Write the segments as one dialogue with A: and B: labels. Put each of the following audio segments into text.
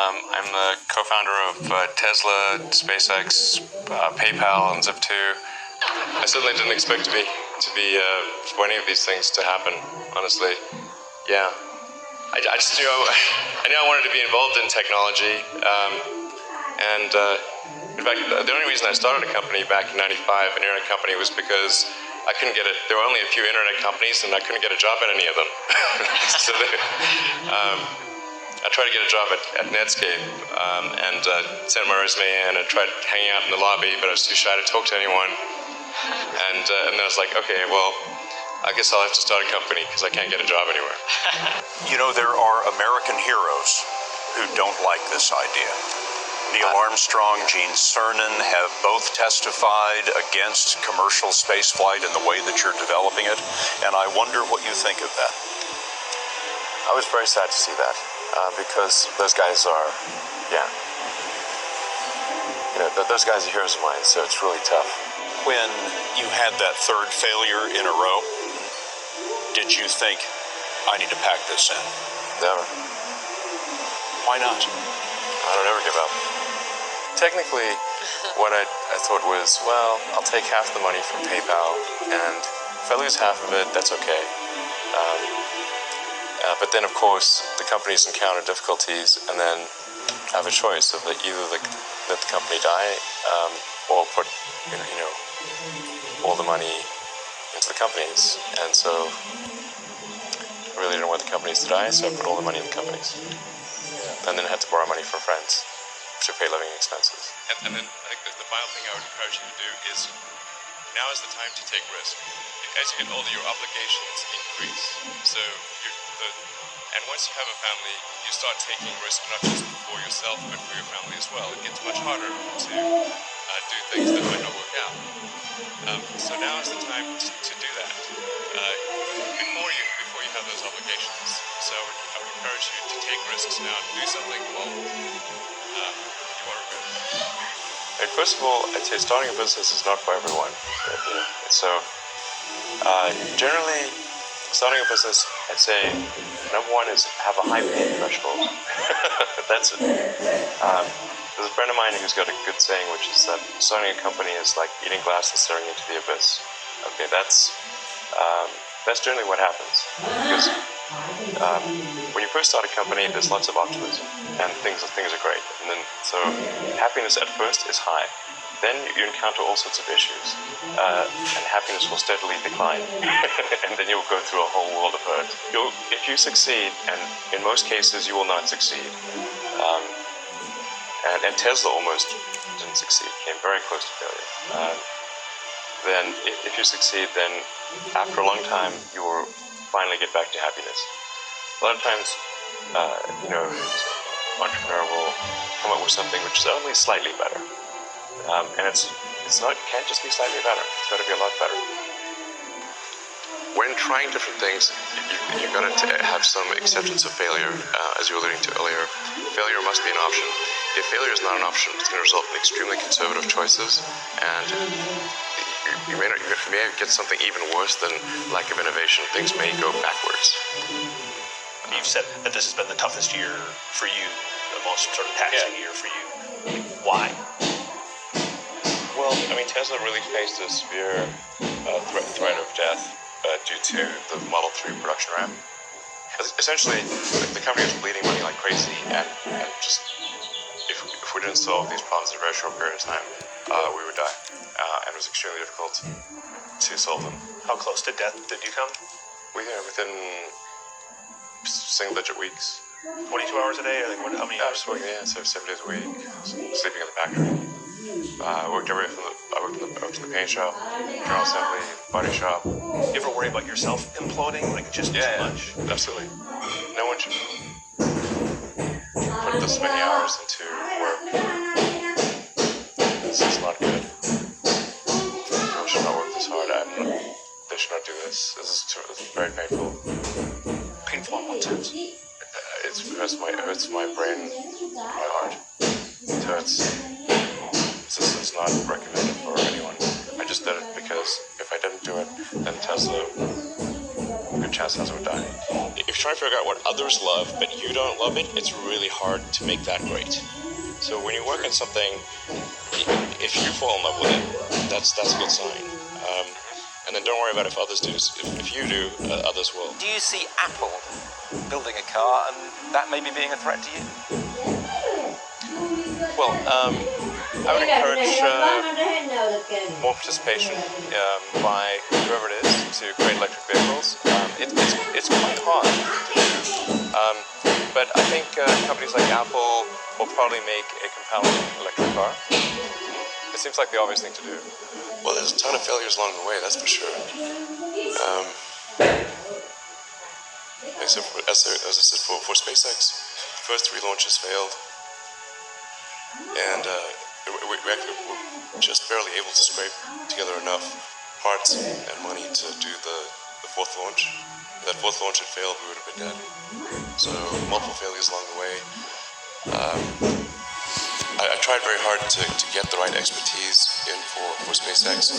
A: I'm the co-founder of Tesla, SpaceX, PayPal, and Zip2. I certainly didn't expect to be for any of these things to happen. Honestly, yeah. I just knew I wanted to be involved in technology, and in fact, the only reason I started a company back in '95, an internet company, was because I couldn't get it. There were only a few internet companies, and I couldn't get a job at any of them. So I tried to get a job at Netscape, and sent my resume in and tried hanging out in the lobby, but I was too shy to talk to anyone. And then I was like, okay, well, I guess I'll have to start a company because I can't get a job anywhere.
B: You know, there are American heroes who don't like this idea. Neil Armstrong, Gene Cernan have both testified against commercial spaceflight in the way that you're developing it, and I wonder what you think of that.
A: I was very sad to see that, because those guys are, those guys are heroes of mine, so it's really tough.
B: When you had that third failure in a row, did you think, I need to pack this in?
A: Never.
B: Why not?
A: I don't ever give up. Technically, what I thought was, well, I'll take half the money from PayPal, and if I lose half of it, that's okay. But then, of course, the companies encounter difficulties, and then have a choice of either let the company die, or put all the money into the companies. And so I really didn't want the companies to die, so I put all the money in the companies. And then I had to borrow money from friends to pay living expenses. And then I think the final thing I would encourage you to do is, now is the time to take risk. As you get older, your obligations increase. So and once you have a family, you start taking risk not just for yourself, but for your family as well. It gets much harder to do things that might not work out. So now is the time to do that before you have those obligations. So I would encourage you to take risks now, to do something bold. You want to regret. First of all, I'd say starting a business is not for everyone. So generally, starting a business, I'd say number one is have a high pain threshold. That's it. There's a friend of mine who's got a good saying, which is that starting a company is like eating glass and staring into the abyss. Okay, that's generally what happens. Because when you first start a company, there's lots of optimism, and things are great. And then, so happiness at first is high. Then you encounter all sorts of issues, and happiness will steadily decline, and then you'll go through a whole world of hurt. If you succeed, and in most cases you will not succeed, and Tesla almost didn't succeed, came very close to failure. Then if you succeed, then after a long time you will finally get back to happiness. A lot of times, entrepreneur will come up with something which is only slightly better. And it can't just be slightly better. It's got to be a lot better. When trying different things, you've got to have some acceptance of failure, as you were alluding to earlier. Failure must be an option. If failure is not an option, it's going to result in extremely conservative choices, and you may get something even worse than lack of innovation. Things may go backwards.
B: You've said that this has been the toughest year for you, the most sort of taxing year for you. Why?
A: Well, Tesla really faced a severe threat of death due to the Model 3 production ramp. Essentially, the company was bleeding money like crazy, and just if we didn't solve these problems in a very short period of time, we would die. And it was extremely difficult to solve them.
B: How close to death did you come?
A: Within single-digit weeks.
B: 22 hours a day, or how many hours?
A: So 7 days a week, sleeping in the factory. I worked in the paint shop, general assembly, body shop.
B: You ever worry about yourself imploding, too much?
A: Absolutely. No one should put this many hours into work. This is not good. People should not work this hard. They should not do this. This is very painful.
B: Painful in what sense?
A: It hurts my brain, my heart. It hurts. It's not recommended for anyone. I just did it because if I didn't do it, then Tesla good chance others will die. If you're trying to figure out what others love, but you don't love it, it's really hard to make that great. So when you work on something, if you fall in love with it, that's a good sign. And then don't worry about if others do. If you do, others will.
C: Do you see Apple building a car and that maybe being a threat to you?
A: Well, I would encourage more participation by whoever it is to create electric vehicles. It's quite hard to do. But I think companies like Apple will probably make a compelling electric car. It seems like the obvious thing to do. Well, there's a ton of failures along the way, that's for sure. As I said, for SpaceX, the first 3 launches failed. And we actually were just barely able to scrape together enough parts and money to do the 4th launch. If that 4th launch had failed, we would have been dead. So multiple failures along the way. I tried very hard to get the right expertise in for SpaceX.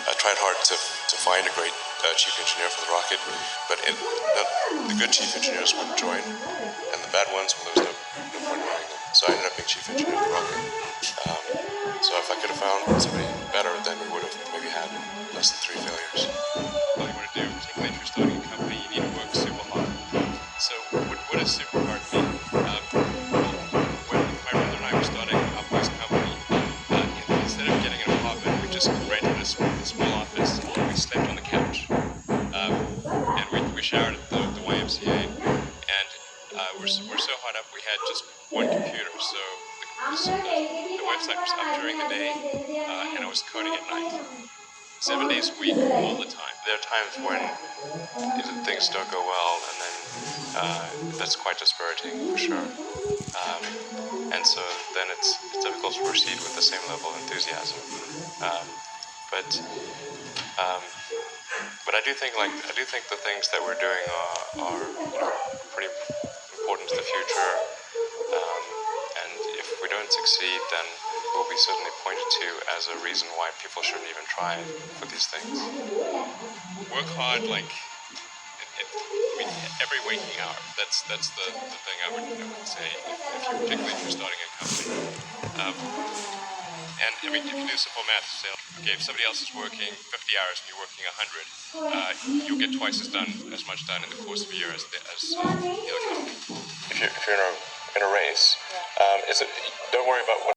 A: I tried hard to find a great chief engineer for the rocket, but the good chief engineers wouldn't join, and the bad ones, well, there was no point in hiring them. So I ended up being chief engineer of the rocket. So if I could have found somebody better, then we would have maybe had less than 3 failures. All you want to do, particularly if you're starting a company, you need to work super hard. So what does super hard mean? When my brother and I were starting our first company, instead of getting an apartment, we just rented a small office. We slept on the couch, and we showered at the YMCA. And we're so hot up, we had just one computer. So the website was up during the day, and I was coding at night. 7 days a week, all the time. There are times when things don't go well, and then that's quite dispiriting, for sure. And so then it's difficult to proceed with the same level of enthusiasm. But I do think the things that we're doing are pretty important to the future. And if we don't succeed, then we'll be certainly pointed to as a reason why people shouldn't even try for these things. Work hard, every waking hour. That's the thing I would say, particularly if you're starting a company. And if you do simple math, say, okay, if somebody else is working 50 hours and you're working 100, you'll get twice as much done in the course of a year as the other company. If you're in a race, don't worry about what